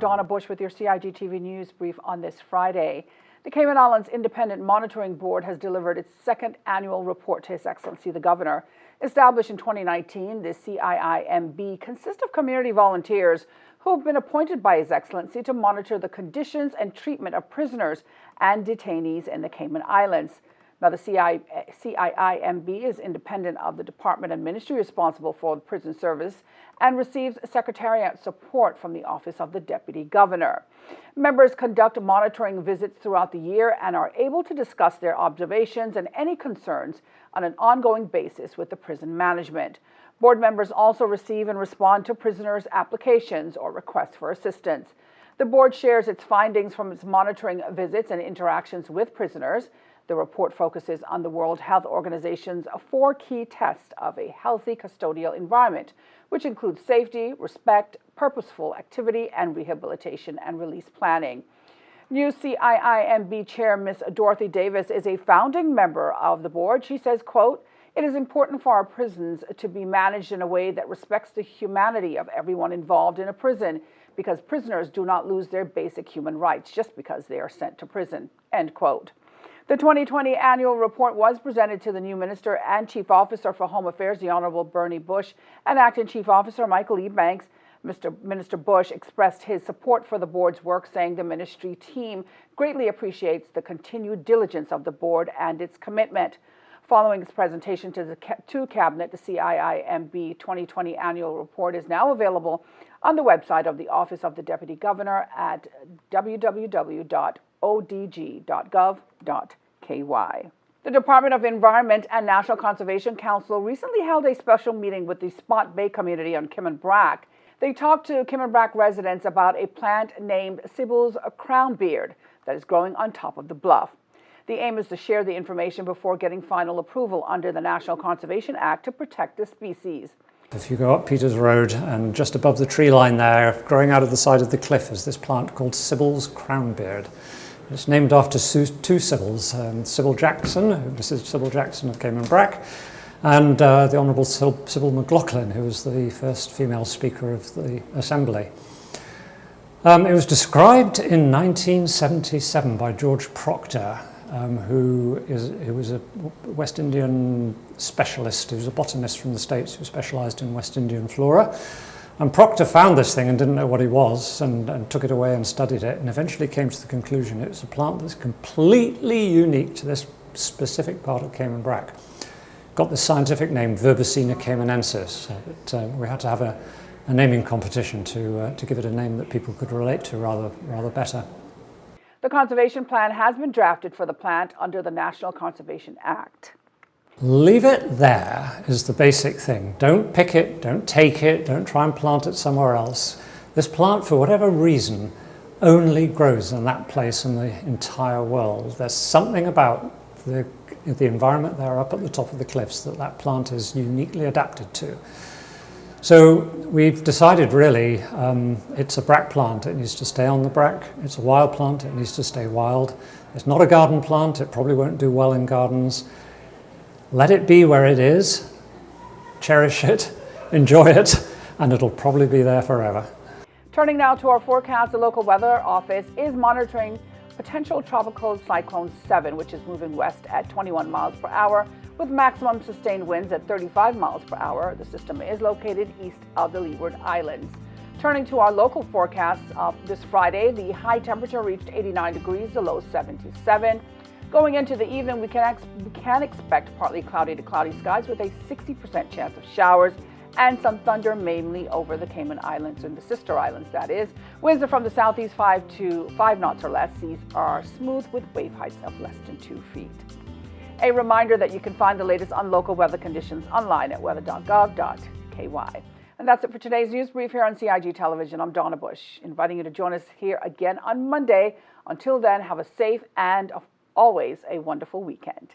Donna Bush with your CIG-TV News Brief on this Friday. The Cayman Islands Independent Monitoring Board has delivered its second annual report to His Excellency the Governor. Established in 2019, the CIIMB consists of community volunteers who have been appointed by His Excellency to monitor the conditions and treatment of prisoners and detainees in the Cayman Islands. Now, the CIIMB is independent of the department and ministry responsible for the prison service and receives secretariat support from the Office of the Deputy Governor. Members conduct monitoring visits throughout the year and are able to discuss their observations and any concerns on an ongoing basis with the prison management. Board members also receive and respond to prisoners' applications or requests for assistance. The board shares its findings from its monitoring visits and interactions with prisoners. The report focuses on the World Health Organization's 4 key tests of a healthy custodial environment, which include safety, respect, purposeful activity, and rehabilitation and release planning. New CIIMB Chair Ms. Dorothy Davis is a founding member of the board. She says, quote, "It is important for our prisons to be managed in a way that respects the humanity of everyone involved in a prison, because prisoners do not lose their basic human rights just because they are sent to prison," end quote. The 2020 annual report was presented to the new Minister and Chief Officer for Home Affairs, the Honorable Bernie Bush, and Acting Chief Officer Michael E. Banks. Minister Bush expressed his support for the board's work, saying the ministry team greatly appreciates the continued diligence of the board and its commitment. Following its presentation to Cabinet, the CIIMB 2020 annual report is now available on the website of the Office of the Deputy Governor at www.odg.gov.ky. The Department of Environment and National Conservation Council recently held a special meeting with the Spot Bay community on Cayman Brac. They talked to Cayman Brac residents about a plant named Sybils crownbeard that is growing on top of the bluff. The aim is to share the information before getting final approval under the National Conservation Act to protect the species. If you go up Peters Road and just above the tree line there, growing out of the side of the cliff, is this plant called Sybils crownbeard. It's named after 2 Sybils, Sybil Jackson, Mrs. Sybil Jackson of Cayman Brac, and the Honourable Sybil McLaughlin, who was the first female Speaker of the Assembly. It was described in 1977 by George Proctor, who was a West Indian specialist. He was a botanist from the States who specialised in West Indian flora. And Proctor found this thing and didn't know what it was and took it away and studied it and eventually came to the conclusion it's a plant that's completely unique to this specific part of Cayman Brac. Got the scientific name Verbicina caymanensis, but we had to have a naming competition to give it a name that people could relate to rather better. The conservation plan has been drafted for the plant under the National Conservation Act. Leave it there is the basic thing. Don't pick it, don't take it, don't try and plant it somewhere else. This plant, for whatever reason, only grows in that place in the entire world. There's something about the environment there up at the top of the cliffs that plant is uniquely adapted to. So we've decided really it's a brac plant. It needs to stay on the brac. It's a wild plant. It needs to stay wild. It's not a garden plant. It probably won't do well in gardens. Let it be where it is, cherish it, enjoy it, and it'll probably be there forever. Turning now to our forecast, the local weather office is monitoring potential tropical cyclone 7, which is moving west at 21 miles per hour with maximum sustained winds at 35 miles per hour. The system is located east of the Leeward Islands. Turning to our local forecasts, this Friday, the high temperature reached 89 degrees, the low 77. Going into the evening, we can expect partly cloudy to cloudy skies with a 60% chance of showers and some thunder mainly over the Cayman Islands and the sister islands, that is. Winds are from the southeast 5 knots or less. Seas are smooth with wave heights of less than 2 feet. A reminder that you can find the latest on local weather conditions online at weather.gov.ky. And that's it for today's news brief here on CIG Television. I'm Donna Bush, inviting you to join us here again on Monday. Until then, have a safe and always a wonderful weekend.